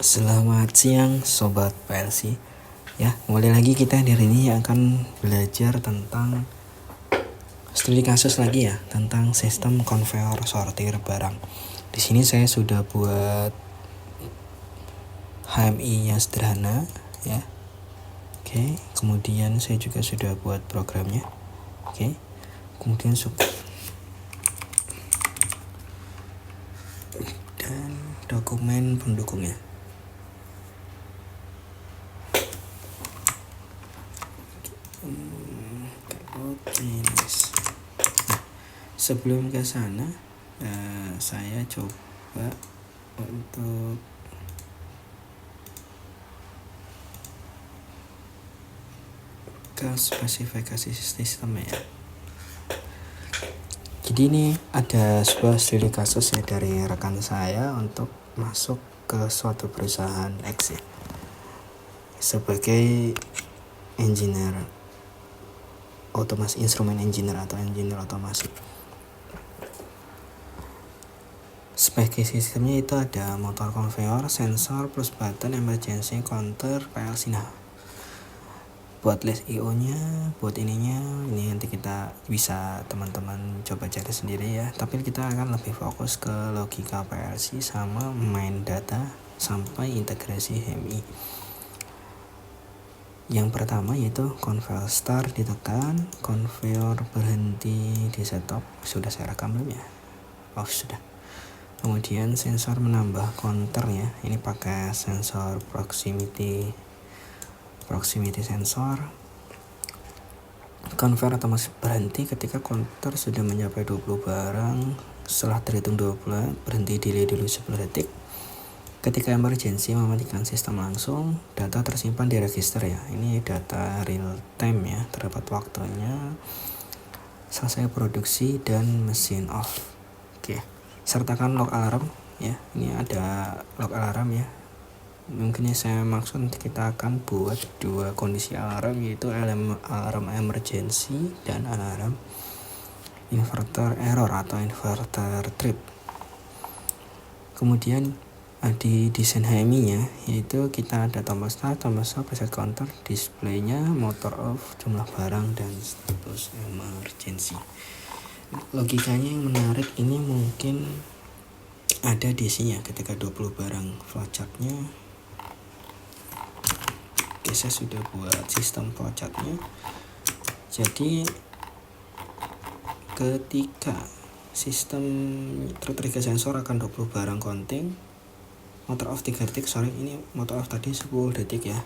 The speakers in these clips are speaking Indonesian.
Selamat siang Sobat PLC. Ya, kembali lagi kita hari ini akan belajar tentang studi kasus lagi ya, tentang sistem konveyor sortir barang. Di sini saya sudah buat HMI-nya sederhana ya. Oke, kemudian saya juga sudah buat programnya. Oke. Kemudian dan dokumen pendukungnya. Oke, nice. Nah, sebelum ke sana, saya coba untuk ke spesifikasi sistemnya ya. Jadi ini ada sebuah studi kasus ya dari rekan saya untuk masuk ke suatu perusahaan X ya, sebagai engineer otomasi, instrumen engineer atau engineer otomasi. Spesifikasi sistemnya itu ada motor konveyor, sensor, plus button, emergency, counter, PLC. Nah, buat list IO-nya, buat ini nanti kita bisa teman-teman coba cari sendiri ya. Tapi kita akan lebih fokus ke logika PLC sama main data sampai integrasi HMI. Yang pertama yaitu konveyor start ditekan, konveyor berhenti di setup. Sudah saya rekam belum ya? Oh sudah. Kemudian sensor menambah counter ya. Ini pakai sensor proximity sensor. Konveyor otomatis berhenti ketika counter sudah mencapai 20 barang. Setelah terhitung 20 berhenti delay dulu 10 detik. Ketika emergency mematikan sistem langsung, data tersimpan di register ya. Ini data real time ya, terdapat waktunya, selesai produksi dan mesin off. Oke. Sertakan log alarm ya. Ini ada log alarm ya. Mungkin saya maksud nanti kita akan buat dua kondisi alarm, yaitu alarm emergency dan alarm inverter error atau inverter trip. Kemudian di desain HMI-nya yaitu kita ada tombol start, preset counter, displaynya, motor off, jumlah barang, dan status emergency. Logikanya yang menarik ini mungkin ada di sini ya, ketika 20 barang flowchartnya. Oke, saya sudah buat sistem flowchartnya. Jadi ketika sistem trigger sensor akan 20 barang counting, motor off 3 detik, ini motor off tadi 10 detik ya.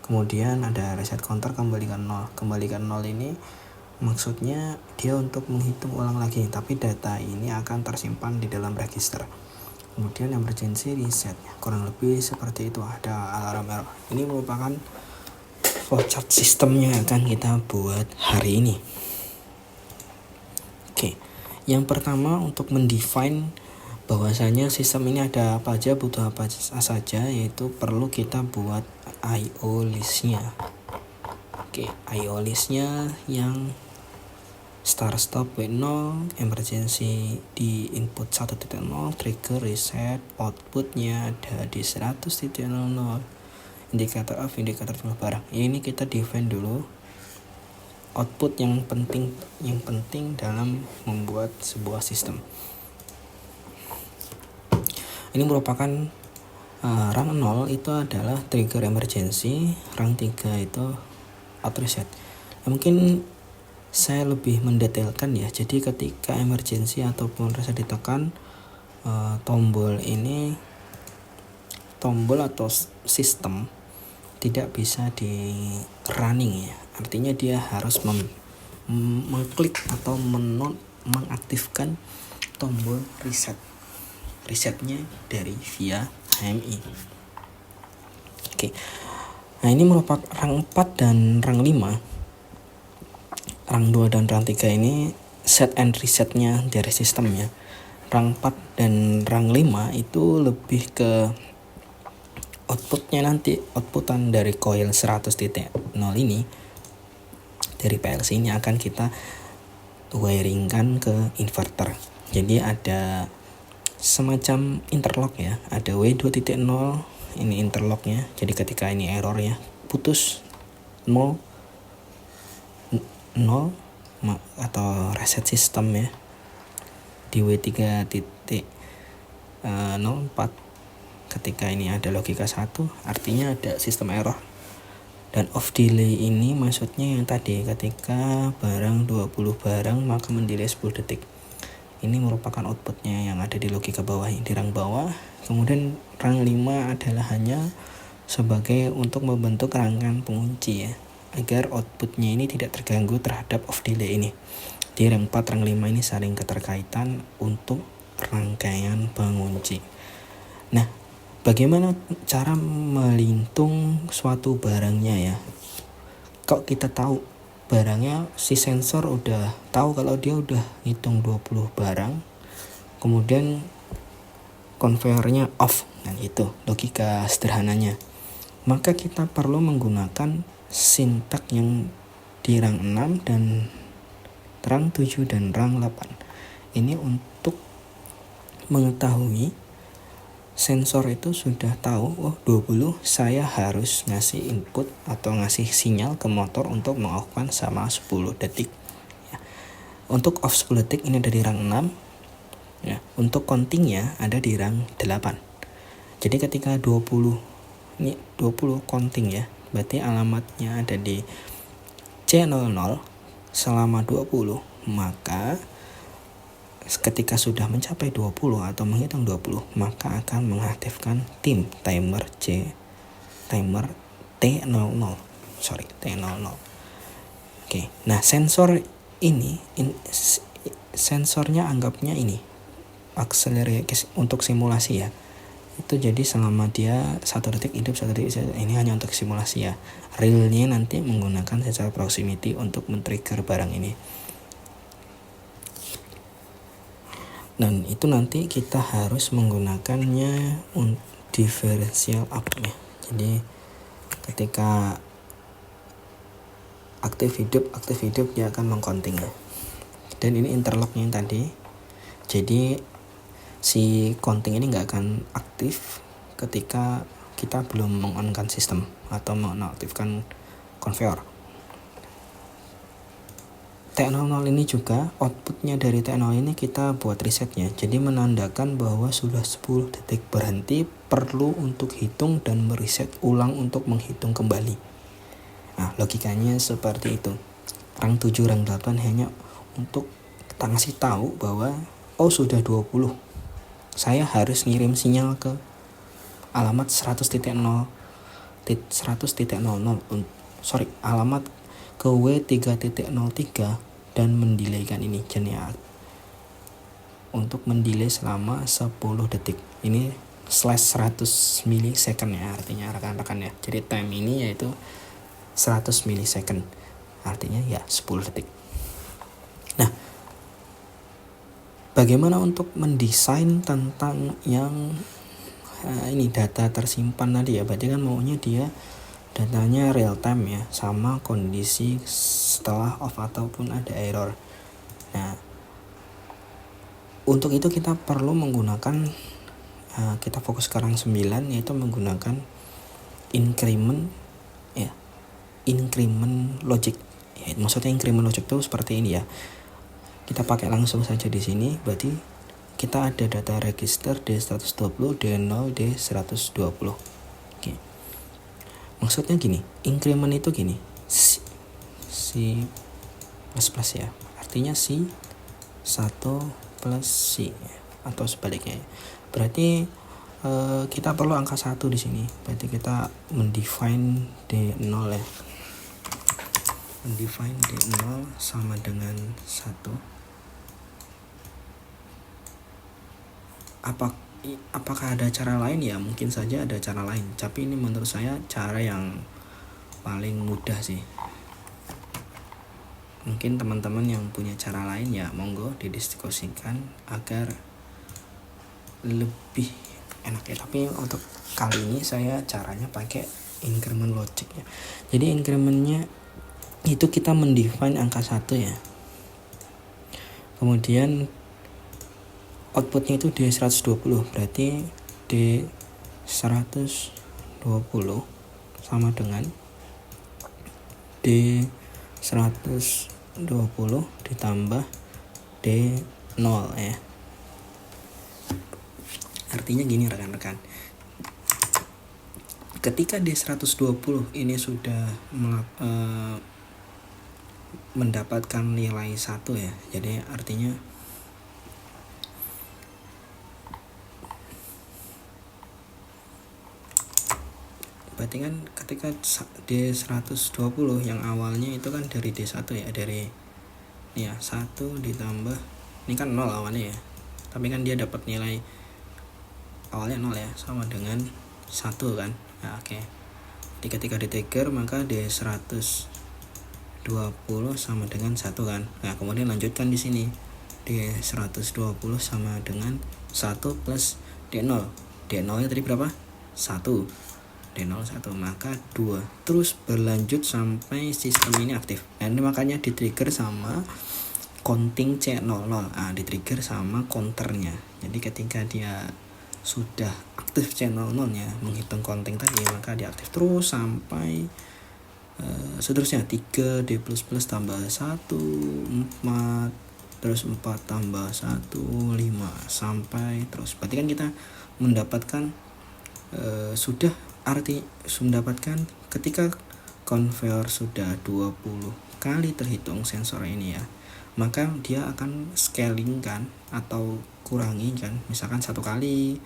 Kemudian ada reset counter, kembalikan 0 ini maksudnya dia untuk menghitung ulang lagi, tapi data ini akan tersimpan di dalam register. Kemudian emergency reset, kurang lebih seperti itu. Ada alarm error. Ini merupakan flowchart sistemnya akan kita buat hari ini. Oke, yang pertama untuk mendefine bahwasanya sistem ini ada apa aja, butuh apa saja, yaitu perlu kita buat IO listnya. Oke, IO listnya yang start stop W0, emergency di input 1.0, trigger reset, outputnya ada di 100.00, indikator off, indikator jumlah barang. Ini kita define dulu output yang penting dalam membuat sebuah sistem. Ini merupakan rang 0 itu adalah trigger emergency, rang 3 itu auto reset. Mungkin saya lebih mendetailkan ya. Jadi ketika emergency ataupun reset ditekan, tombol atau sistem tidak bisa di running ya. Artinya dia harus mengklik atau mengaktifkan tombol resetnya dari via HMI. Oke. Nah, ini merupakan rang 4 dan rang 5. Rang 2 dan rang 3 ini set and resetnya dari sistemnya. Rang 4 dan rang 5 itu lebih ke outputnya, nanti outputan dari coil 100.0 ini dari PLC ini akan kita wiringkan ke inverter. Jadi ada semacam interlock ya, ada W2.0 ini interlocknya. Jadi ketika ini error ya, putus 0 atau reset sistem ya, di W3.04 ketika ini ada logika 1 artinya ada sistem error. Dan off delay ini maksudnya yang tadi ketika barang 20 barang maka mendelay 10 detik. Ini merupakan outputnya yang ada di logika bawah, di rang bawah. Kemudian rang 5 adalah hanya sebagai untuk membentuk rangkaian pengunci ya, agar outputnya ini tidak terganggu terhadap off delay ini. Di rang 4, rang 5 ini saling keterkaitan untuk rangkaian pengunci. Nah, bagaimana cara melintung suatu barangnya ya? Kok kita tahu barangnya, si sensor udah tahu kalau dia udah hitung 20 barang, kemudian conveyornya off, dan itu logika sederhananya. Maka kita perlu menggunakan sintak yang di rang 6 dan rang 7 dan rang 8. Ini untuk mengetahui sensor itu sudah tahu, oh 20 saya harus ngasih input atau ngasih sinyal ke motor untuk meng-off-kan sama 10 detik ya. Untuk off 10 detik ini ada di rang 6 ya. Untuk countingnya ada di rang 8. Jadi ketika 20 ini 20 counting ya, berarti alamatnya ada di C00 selama 20, maka ketika sudah mencapai 20 atau menghitung 20, maka akan mengaktifkan timer T00. Oke, nah sensor ini sensornya anggapnya ini akselerasi untuk simulasi ya. Itu jadi selama dia 1 detik hidup, 1 detik ini hanya untuk simulasi ya. Realnya nanti menggunakan sensor proximity untuk men-trigger barang ini. Dan itu nanti kita harus menggunakannya differential up ya. Jadi ketika aktif hidup dia akan mengcounting ya. Dan ini interlocknya yang tadi. Jadi si counting ini nggak akan aktif ketika kita belum meng-on-kan sistem atau mengaktifkan conveyor. T00 ini juga outputnya dari T0 ini kita buat resetnya, jadi menandakan bahwa sudah 10 detik berhenti, perlu untuk hitung dan mereset ulang untuk menghitung kembali. Nah logikanya seperti itu. Rang 7, rang 8 hanya untuk kita ngasih tahu bahwa oh sudah 20, saya harus ngirim sinyal ke alamat 100.00 alamat ke W3.03 dan mendelaykan ini jenis untuk mendelay selama 10 detik. Ini slash 100 milisecond ya, artinya rekan-rekan ya. Jadi time ini yaitu 100 milisecond, artinya ya 10 detik. Nah, bagaimana untuk mendesain tentang yang ini data tersimpan tadi ya? Berarti kan maunya dia datanya real time ya, sama kondisi setelah off ataupun ada error. Nah, untuk itu kita perlu menggunakan kita fokus ke rang 9, yaitu menggunakan increment ya, increment logic ya. Maksudnya increment logic itu seperti ini ya. Kita pakai langsung saja di sini. Berarti kita ada data register D120, D0, D120. Oke. Maksudnya gini, increment itu gini, si plus ya, artinya si 1 plus si atau sebaliknya. Berarti kita perlu angka 1 di sini. Berarti kita mendefine D0 ya. Mendefine D0 sama dengan 1. Apakah ada cara lain ya? Mungkin saja ada cara lain, tapi ini menurut saya cara yang paling mudah sih. Mungkin teman-teman yang punya cara lain ya monggo didiskusikan agar lebih enak ya. Tapi untuk kali ini saya caranya pakai increment logic ya. Jadi incrementnya itu kita mendefine angka 1 ya. Kemudian outputnya itu D120, berarti D120 sama dengan D120 ditambah D0 ya. Artinya gini rekan-rekan, ketika D120 ini sudah mendapatkan nilai 1 ya, jadi artinya berarti kan ketika D120 yang awalnya itu kan dari D1 ya, dari ya 1 ditambah ini kan 0 awalnya ya, tapi kan dia dapat nilai awalnya 0 ya, sama dengan 1 kan. Nah, oke. Ketika di trigger maka D120 sama dengan 1 kan. Nah, kemudian lanjutkan di sini. D120 sama dengan 1 plus D0. D0-nya tadi berapa? 1. D0 1, maka 2. Terus berlanjut sampai sistem ini aktif. Nah, ini makanya di trigger sama counting C00. Nah, di trigger sama counternya. Jadi ketika dia sudah aktif C00 nya menghitung counting tadi, maka diaktif terus sampai seterusnya 3 D++ tambah 1 4, terus 4 tambah 1 5 sampai terus. Berarti kan kita mendapatkan sudah mendapatkan ketika conveyor sudah 20 kali terhitung sensor ini ya, maka dia akan scaling kan atau kurangi kan, misalkan 1 kali,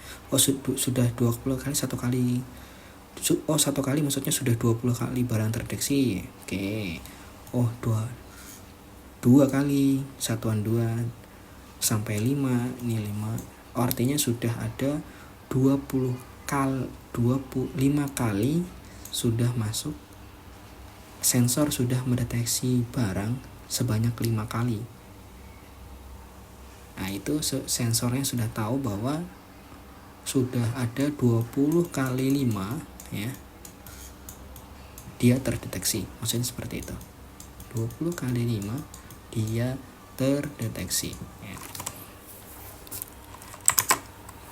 sudah 20 kali 1 kali, 1 kali maksudnya sudah 20 kali barang terdeteksi. Oke. 2 kali, satuan 2 sampai 5, ini 5. Artinya sudah ada 25 kali sudah masuk, sensor sudah mendeteksi barang sebanyak 5 kali. Nah, itu sensornya sudah tahu bahwa sudah ada 20 kali 5 ya, dia terdeteksi. Maksudnya seperti itu. 20 kali 5 dia terdeteksi ya.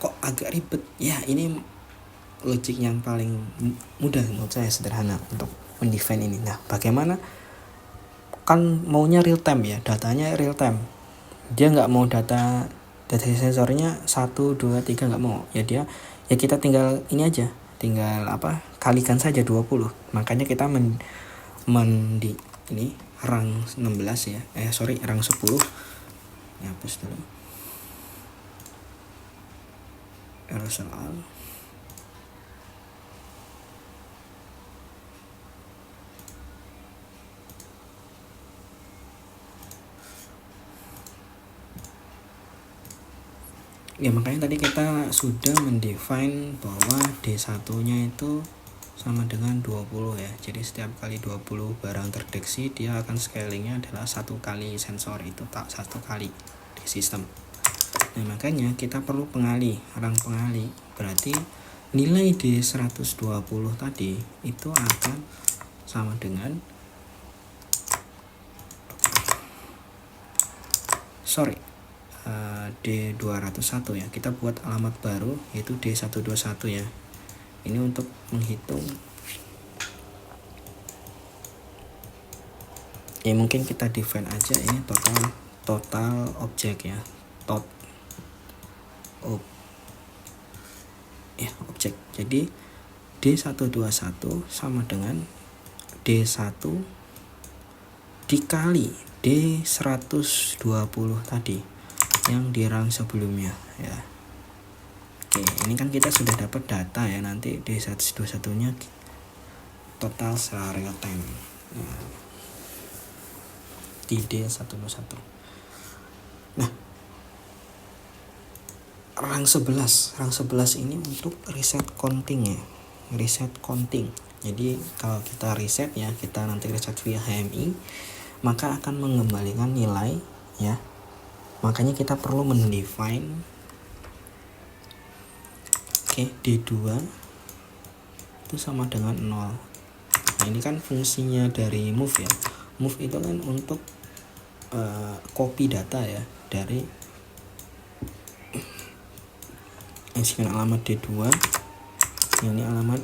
Kok agak ribet? Ya, ini logik yang paling mudah menurut saya, sederhana untuk mendefine ini. Nah, bagaimana? Kan maunya real time ya, datanya real time. Dia nggak mau data sensornya 1, 2, 3 nggak mau ya. Dia ya kita tinggal ini aja, tinggal kalikan saja 20. Makanya kita ini rang 16 ya, rang 10 ya, hapus dulu error soal. Ya, makanya tadi kita sudah mendefine bahwa D1 nya itu sama dengan 20 ya. Jadi setiap kali 20 barang terdeteksi, dia akan scalingnya adalah 1 kali sensor itu, tak 1 kali di sistem. Nah, makanya kita perlu rang pengali. Berarti nilai D120 tadi itu akan sama dengan D201 ya. Kita buat alamat baru yaitu D121 ya. Ini untuk menghitung ya, mungkin kita define aja ini total objek ya, objek. Jadi D121 sama dengan D1 dikali D120 tadi yang di rang sebelumnya ya. Oke, ini kan kita sudah dapat data ya, nanti D121 nya total secara real time ya, di D121. Nah, rang 11 ini untuk reset counting ya, reset counting. Jadi kalau kita reset ya, kita nanti reset via HMI, maka akan mengembalikan nilai ya. Makanya kita perlu mendefine D2 itu sama dengan 0. Nah, ini kan fungsinya dari move ya. Move itu kan untuk copy data ya, dari isikan alamat D2, ini alamat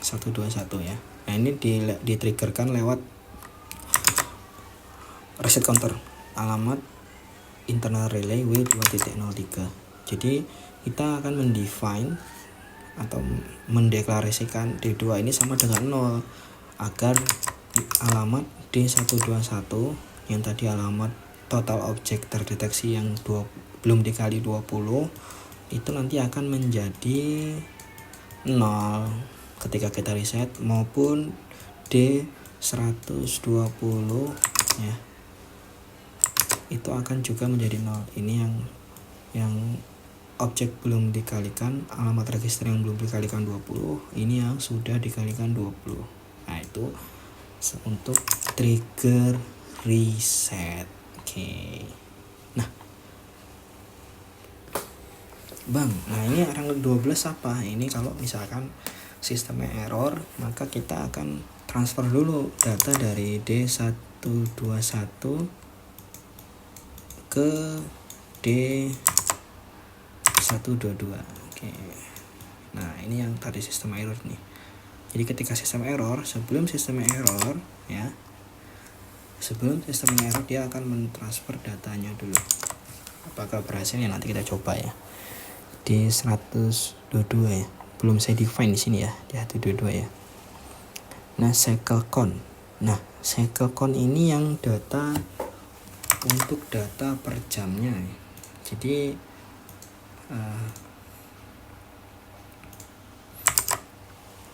121 ya. Nah ini di-triggerkan lewat reset counter alamat internal relay W2.03. Jadi kita akan mendefine atau mendeklarasikan D2 ini sama dengan 0 agar alamat D121 yang tadi alamat total objek terdeteksi yang belum dikali 20 itu nanti akan menjadi 0 ketika kita reset, maupun D120 ya itu akan juga menjadi 0. Ini yang objek belum dikalikan, alamat register yang belum dikalikan 20, ini yang sudah dikalikan 20. Nah itu untuk trigger reset. Oke. Nah Bang, nah ini rangka 12 apa? Ini kalau misalkan sistemnya error, maka kita akan transfer dulu data dari D121 ke D122. Oke. Nah ini yang tadi sistem error nih. Jadi ketika sistem error, sebelum sistem error dia akan mentransfer datanya dulu. Apakah berhasil ya, nanti kita coba ya. Di 122 ya, belum saya define di sini ya, di 122 ya. Nah cycle count. Nah cycle count ini yang data untuk data per jamnya ya. Jadi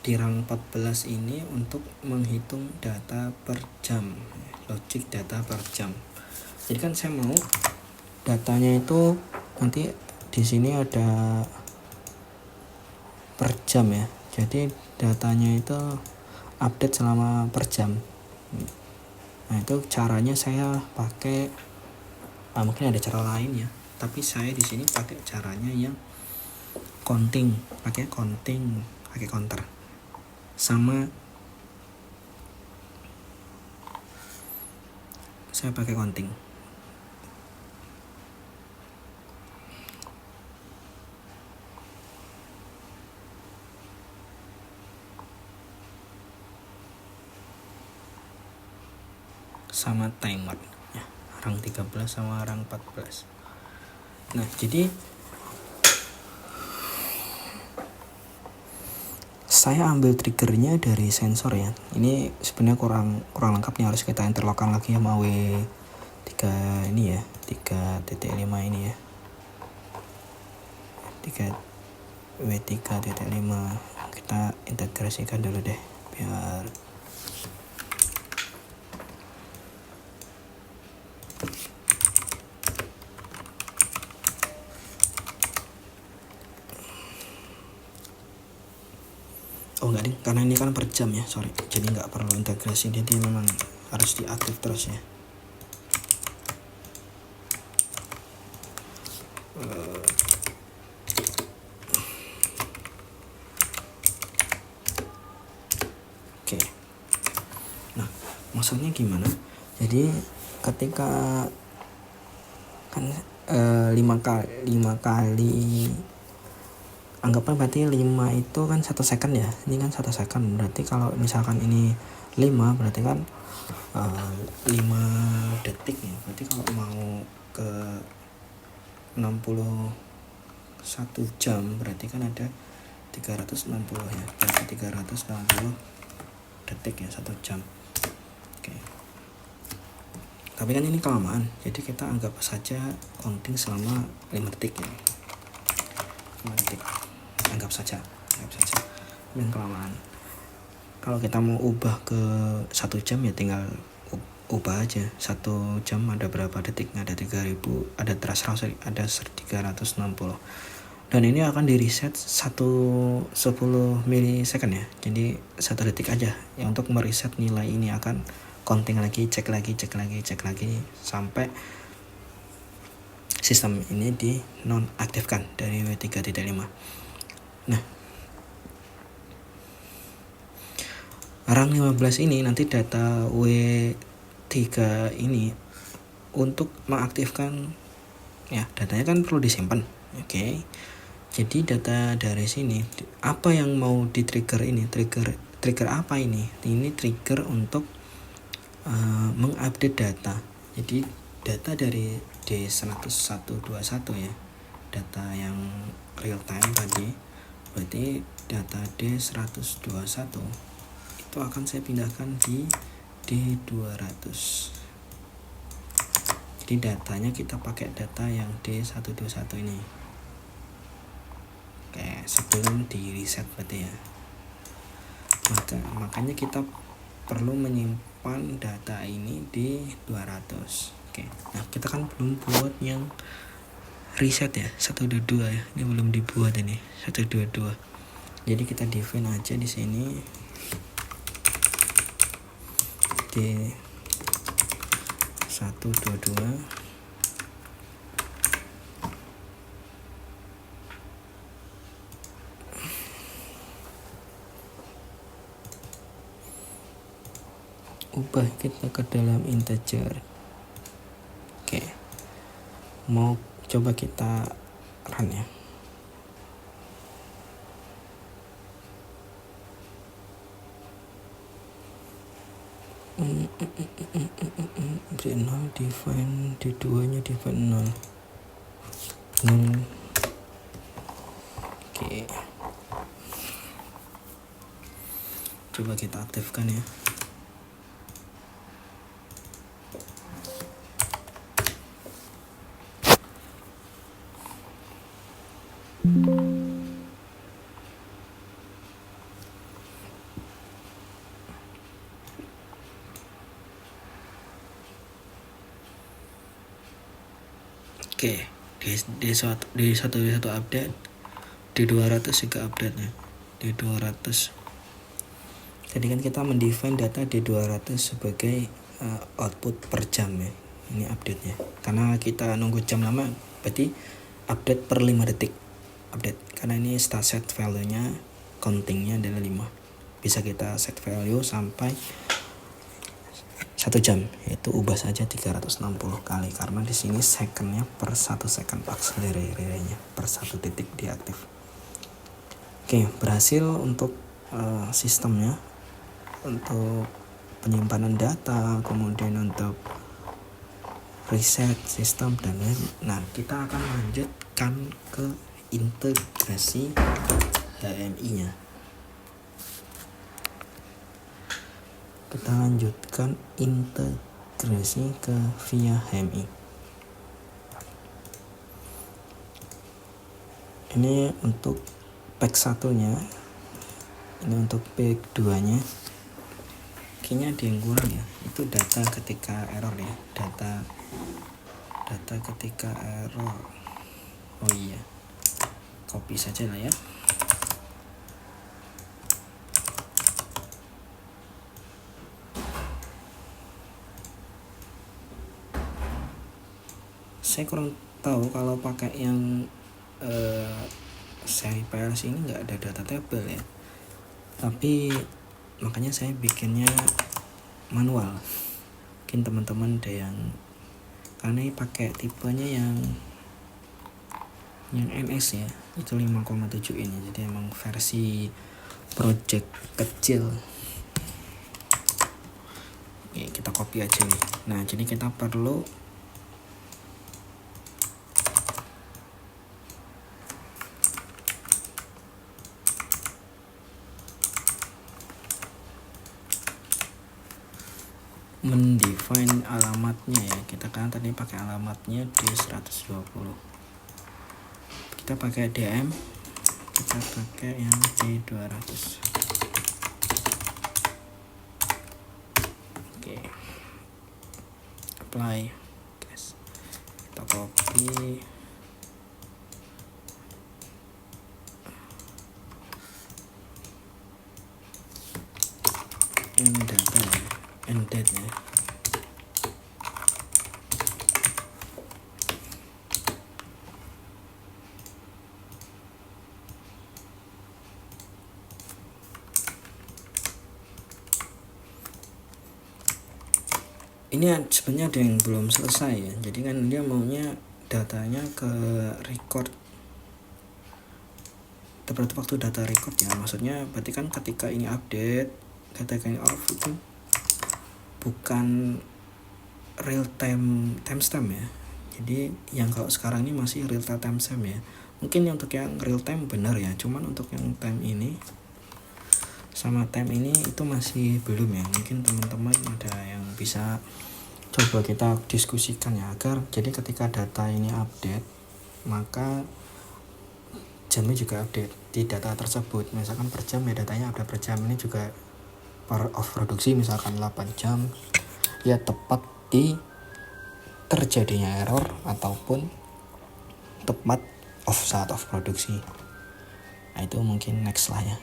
di rang 14 ini untuk menghitung data per jam, logic data per jam. Jadi kan saya mau datanya itu nanti di sini ada per jam ya. Jadi datanya itu update selama per jam. Nah itu caranya saya pakai mungkin ada cara lain ya, tapi saya di sini pakai caranya yang counting, pakai counter sama saya pakai counting. Sama timer ya, rang 13 sama rang 14. Nah jadi saya ambil triggernya dari sensor ya. Ini sebenarnya kurang lengkap nih, harus kita interlockkan lagi sama W3 ini ya, 3.5 ini ya, W3.5 kita integrasikan dulu deh biar enggak ding, karena ini kan per jam ya, sorry, jadi nggak perlu integrasi, jadi memang harus diaktif terus ya. Oke. Nah maksudnya gimana? Jadi ketika kan 5 kali anggapan berarti 5 itu kan 1 second ya, ini kan 1 second, berarti kalau misalkan ini 5 berarti kan 5 detik ya, berarti kalau mau ke 61 jam berarti kan ada 360 ya, berarti 360 detik ya 1 jam. Oke. Tapi kan ini kelamaan, jadi kita anggap saja counting selama 5 detik ya, 5 detik anggap saja yang kelamaan. Kalau kita mau ubah ke 1 jam ya tinggal ubah aja, 1 jam ada berapa detik, ada 3000, ada 360, dan ini akan di reset 10 milisecond ya, jadi 1 detik aja ya untuk mereset nilai ini, akan counting lagi, cek lagi sampai sistem ini di nonaktifkan dari W3.5. Nah rang 15 ini nanti data W3 ini untuk mengaktifkan ya, datanya kan perlu disimpan. Oke. Jadi data dari sini, apa yang mau di trigger ini, trigger apa ini trigger untuk mengupdate data. Jadi data dari D10121 ya, data yang real time tadi, berarti data D121 itu akan saya pindahkan di D200. Jadi datanya kita pakai data yang D121 ini. Oke, sebelum di reset berarti ya. Makanya kita perlu menyimpan data ini di 200. Oke. Nah, kita kan belum buat yang reset ya, 122 ya. Ini belum dibuat ini, 122. Jadi kita define aja di sini di 122 ubah kita ke dalam integer. Oke, mau coba kita run ya. D0 define, D2 nya define 0. Oke, coba kita aktifkan ya. Oke, D121 update, D200 juga update nya. D200. Tadi kan kita mendefine data D200 sebagai output per jam ya. Ini update-nya. Karena kita nunggu jam lama, berarti update per 5 detik. Update. Karena ini start set value-nya, counting-nya adalah 5. Bisa kita set value sampai 1 jam, yaitu ubah saja 360 kali karena di sini second-nya per 1 second, accelerate-nya per 1 titik diaktif. Oke, berhasil untuk sistemnya, untuk penyimpanan data, kemudian untuk reset sistem dan lain. Nah, kita akan lanjutkan ke integrasi HMI-nya. Kita lanjutkan integrasi ke via HMI. Ini untuk pack 1-nya, ini untuk pack 2-nya. Kayaknya ada yang kurang ya, itu data ketika error ya, data ketika error. Oh iya, copy saja lah ya. Saya kurang tahu kalau pakai yang seri PLC ini nggak ada data table ya, tapi makanya saya bikinnya manual. Mungkin teman-teman ada yang, karena ini pakai tipenya yang NS ya, itu 5,7 ini, jadi emang versi project kecil. Oke, kita copy aja nih. Nah, jadi kita perlu mendefine alamatnya ya. Kita kan tadi pakai alamatnya D120, kita pakai DM, kita pakai yang D200. Oke, apply, guys. Kita copy, ini data ya, ended ya. Ini sebenarnya ada yang belum selesai ya, jadi kan dia maunya datanya ke record berarti waktu data record ya, maksudnya berarti kan ketika ini update, ketika ini off itu bukan real time timestamp ya. Jadi yang kalau sekarang ini masih real time timestamp ya. Mungkin untuk yang real time benar ya, cuman untuk yang time ini sama time ini itu masih belum ya. Mungkin teman-teman ada yang bisa coba kita diskusikan ya, agar jadi ketika data ini update maka jamnya juga update di data tersebut. Misalkan per jam ya, datanya ada per jam, ini juga per off produksi misalkan 8 jam ya, tepat di terjadinya error ataupun tepat off saat off produksi. Nah itu mungkin next lah ya,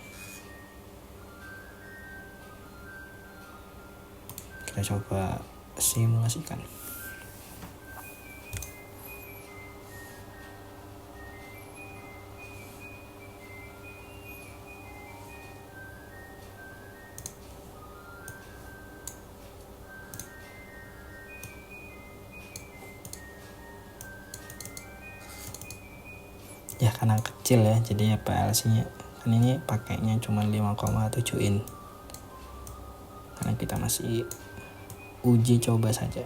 kita coba simulasikan. Ya karena kecil ya, jadi ya PLC nya kan ini pakainya cuma 5,7 in, karena kita masih uji coba saja.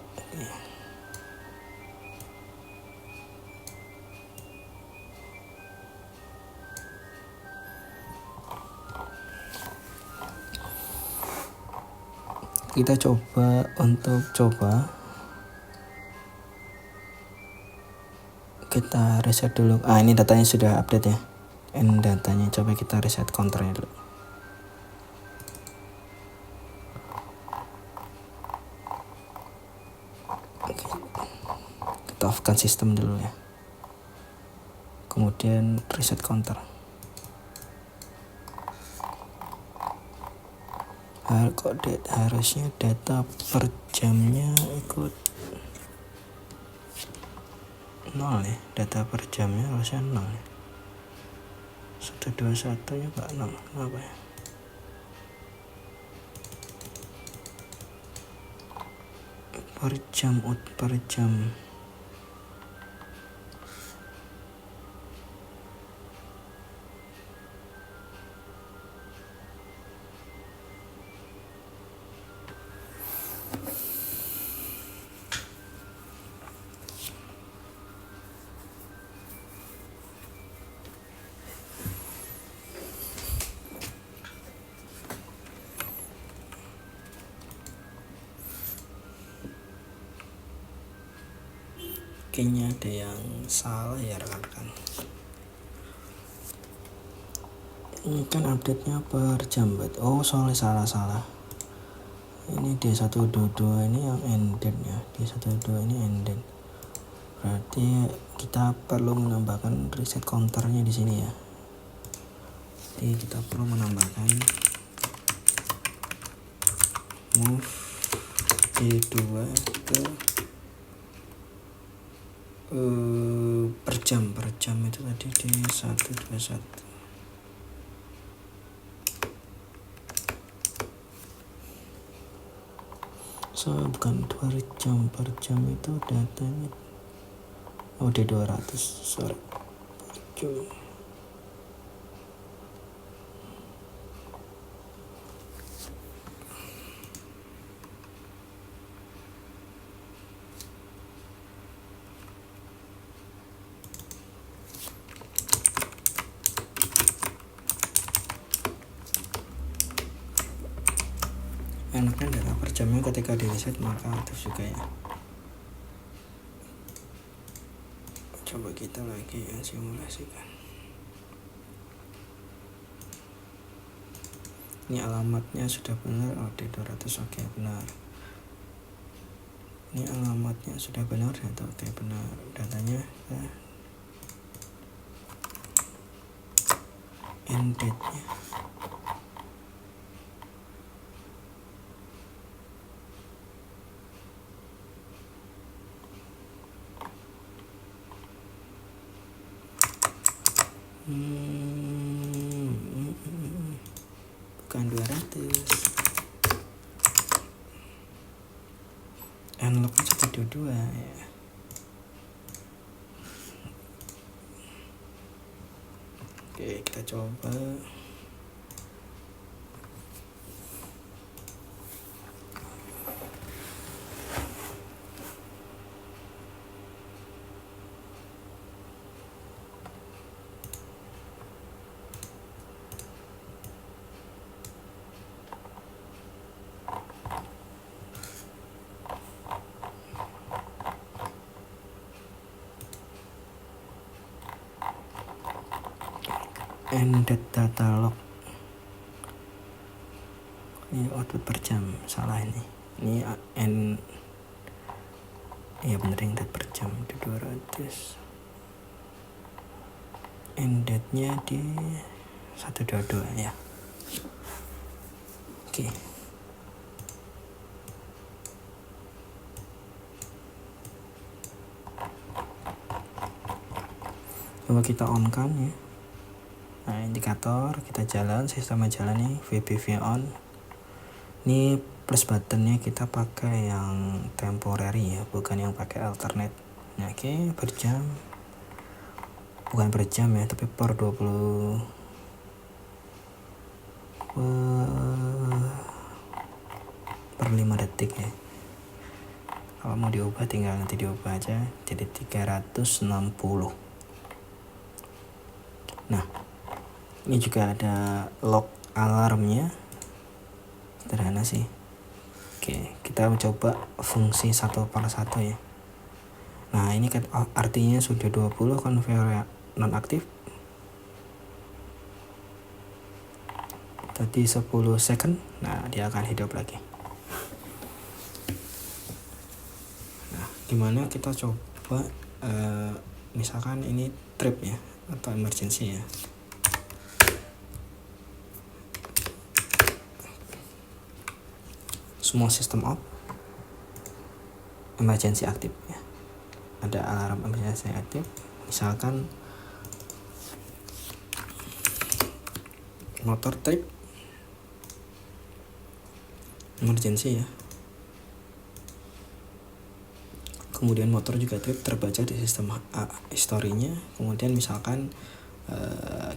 Kita coba kita reset dulu. Ini datanya sudah update ya, and datanya coba kita reset counternya dulu. Oke. Kita offkan sistem dulu ya, kemudian reset counter. Harusnya data per jamnya ikut 0 ya, data per jamnya harusnya 0 ya. 121 nya gak 0, kenapa ya? Per jam, per jam. Kayaknya ada yang salah ya rekan-rekan. Ini kan update-nya per jam, oh soalnya salah. Ini D122 ini yang ended ya, D122 ini ended. Berarti kita perlu menambahkan reset counternya di sini ya. Jadi kita perlu menambahkan move D2 ke per jam itu tadi di 121. Bukan per jam itu datanya di 200, sorry, per jam. Enaknya data per jamnya ketika di reset maka aktif juga ya. Coba kita lagi yang simulasikan. Ini alamatnya sudah benar, D200, oke benar. Ini alamatnya sudah benar, data oke benar. Datanya end date-nya. Bukan 200. Unlock 122 ya. Oke, Oke, kita coba. Ended data log. Ini output per jam, salah ini ya bener, yang dat per jam di 200, endednya di 122 ya. Oke. Coba kita on kan ya. Nah, indikator kita jalan, sistemnya jalan nih, VBV on. Ini plus buttonnya kita pakai yang temporary ya, bukan yang pakai alternate. Nah, oke, per jam, bukan per jam ya, tapi per 20 per 5 detik ya. Kalau mau diubah tinggal nanti diubah aja jadi 360. Nah, ini juga ada log alarmnya, sederhana sih. Oke, kita mencoba fungsi 1/1 ya. Nah, ini kan artinya sudah 20 konveyor nonaktif. Tadi 10 second, nah dia akan hidup lagi. Nah, gimana kita coba misalkan ini trip ya, atau emergency ya. Semua sistem off, emergency aktif ya. Ada alarm emergency aktif. Misalkan motor trip emergency ya. Kemudian motor juga trip, terbaca di sistem historinya. Kemudian misalkan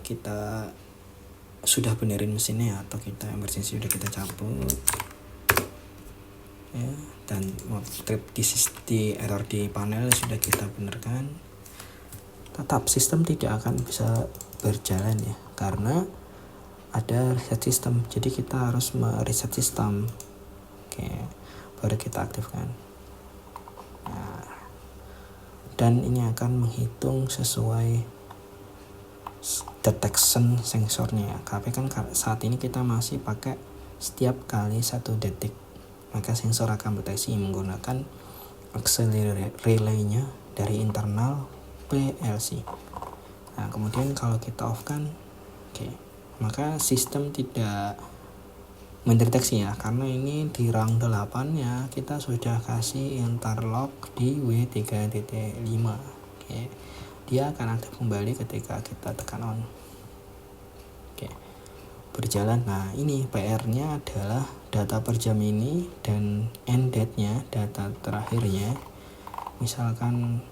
kita sudah benerin mesinnya atau kita emergency sudah kita cabut ya, dan trip di error di panel sudah kita benarkan, tetap sistem tidak akan bisa berjalan ya, karena ada reset sistem. Jadi kita harus mereset sistem. Oke, baru kita aktifkan. Nah, dan ini akan menghitung sesuai detection sensornya. Tapi kan saat ini kita masih pakai setiap kali 1 detik, maka sensor akan deteksi menggunakan auxiliary relay-nya dari internal PLC. Nah, kemudian kalau kita off kan, oke, maka sistem tidak mendeteksi ya, karena ini di rang 8 ya kita sudah kasih interlock di W3.5. Oke, dia akan aktif kembali ketika kita tekan on. Oke, berjalan. Nah, ini PR-nya adalah data per jam ini dan end date-nya, data terakhirnya. Misalkan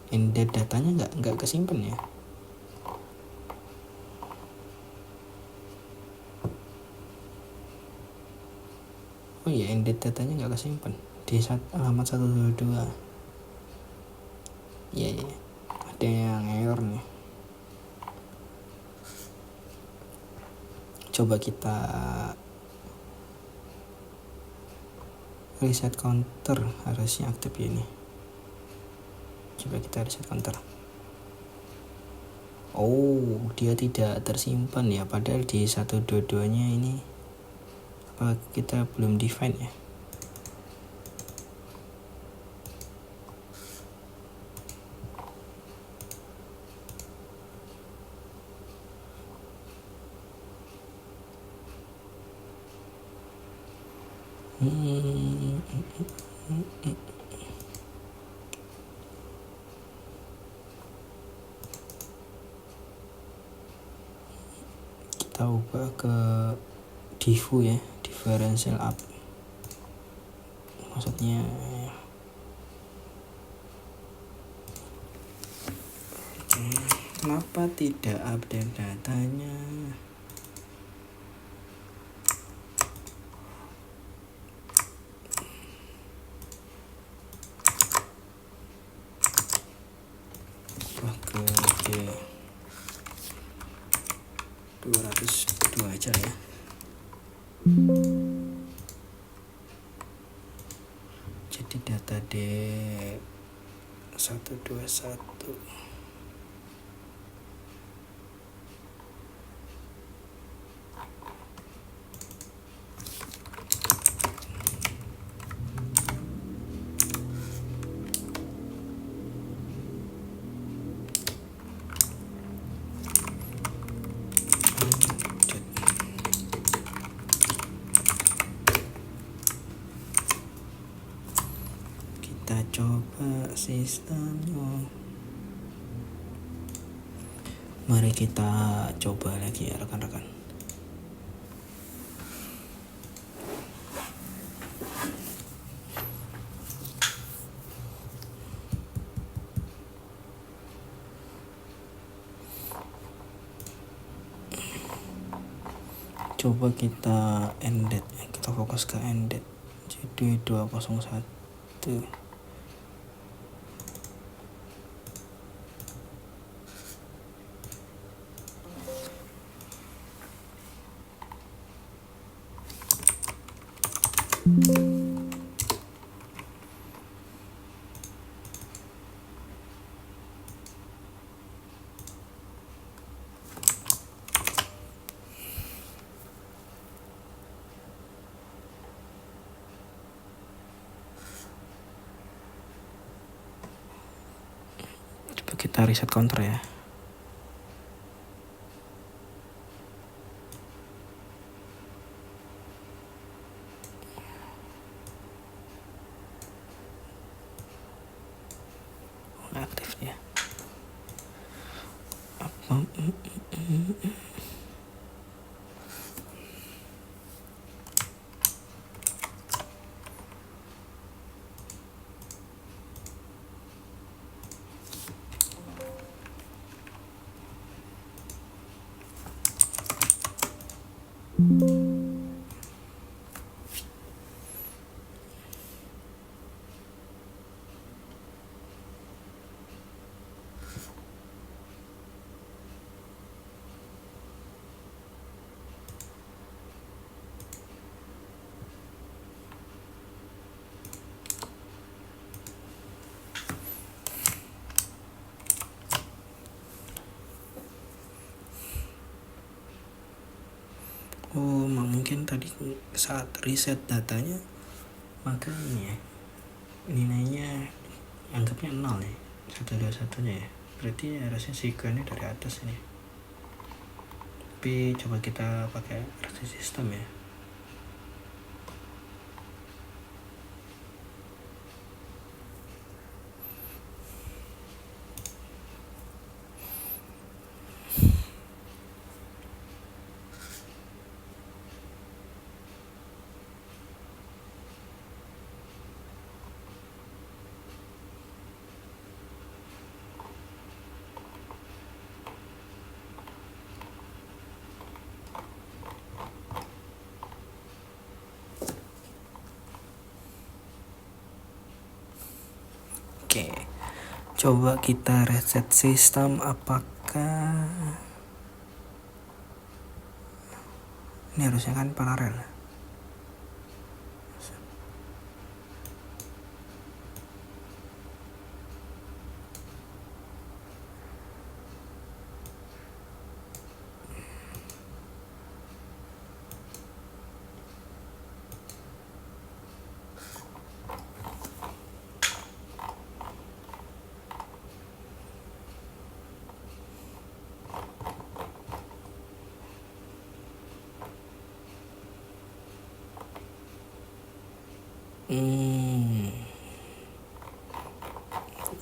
end date datanya nggak kesimpan ya. End date datanya nggak kesimpan di alamat 122. Iya, ada yang error nih. Coba kita reset counter, harusnya aktif ini. Coba kita reset counter. Oh, dia tidak tersimpan ya, padahal di 122-nya ini apa kita belum define ya. Kita ubah ke diffu ya, differential up, maksudnya Kenapa tidak update datanya? Ke G202 aja ya. Jadi data D121. Kita coba sistemnya. Mari kita coba lagi ya rekan-rekan. Coba kita ended, kita fokus ke ended. Jadi 201. Coba kita reset counter ya. Aktif ya. Oh, mungkin tadi saat reset datanya maka ini ya, nilainya anggapnya 0 ya, 121 nya ya, berarti harusnya sequence dari atas ini. Tapi coba kita pakai reset sistem ya. Oke, coba kita reset sistem. Apakah ini harusnya kan paralel?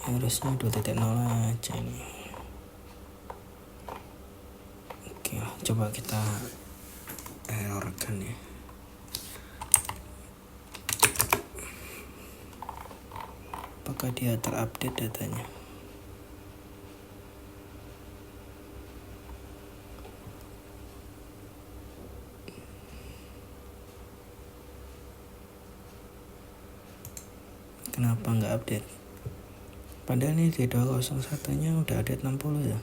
Harusnya 2.0 aja ini. Oke, coba kita errorkan ya. Apakah dia terupdate datanya? Kenapa nggak update? Padahal ini di 201 nya udah update 60 ya.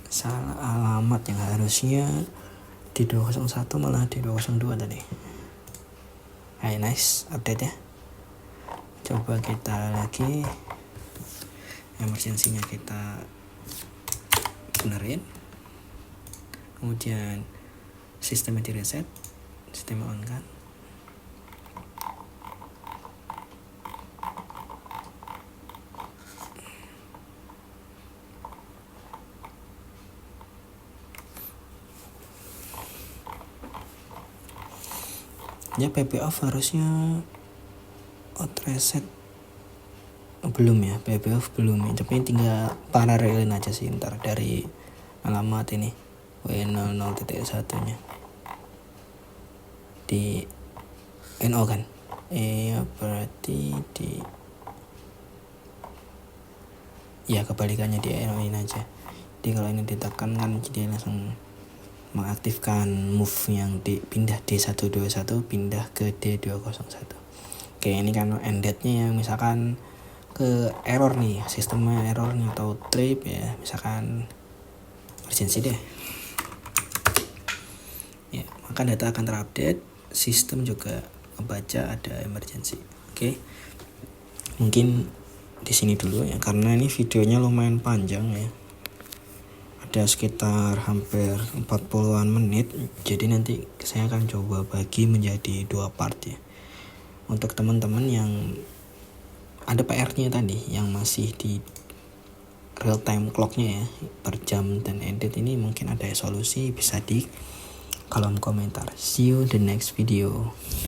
Salah alamat yang harusnya di 201 malah di 202 tadi. Hai, nice update ya. Coba kita lagi emergensinya kita benerin, kemudian sistemnya di reset, sistemnya on kan. Ya PP off harusnya out reset belum ya, PP off belum ya, tapi tinggal paralelin aja sih ntar dari alamat ini W00.1 nya di NO kan, ya berarti di ya kebalikannya di NO ini aja. Jadi kalau ini ditekan kan jadi langsung mengaktifkan move yang dipindah D121 pindah ke D201. Oke, ini kan endednya yang misalkan ke error nih, sistemnya error nih atau trip ya, misalkan emergency deh ya, maka data akan terupdate, sistem juga membaca ada emergency. Oke, mungkin di sini dulu ya, karena ini videonya lumayan panjang ya, ada sekitar hampir 40-an menit, jadi nanti saya akan coba bagi menjadi 2 part ya. Untuk teman-teman yang ada PR-nya tadi yang masih di real time clock-nya ya, per jam dan edit ini, mungkin ada solusi, bisa di kolom komentar. See you the next video.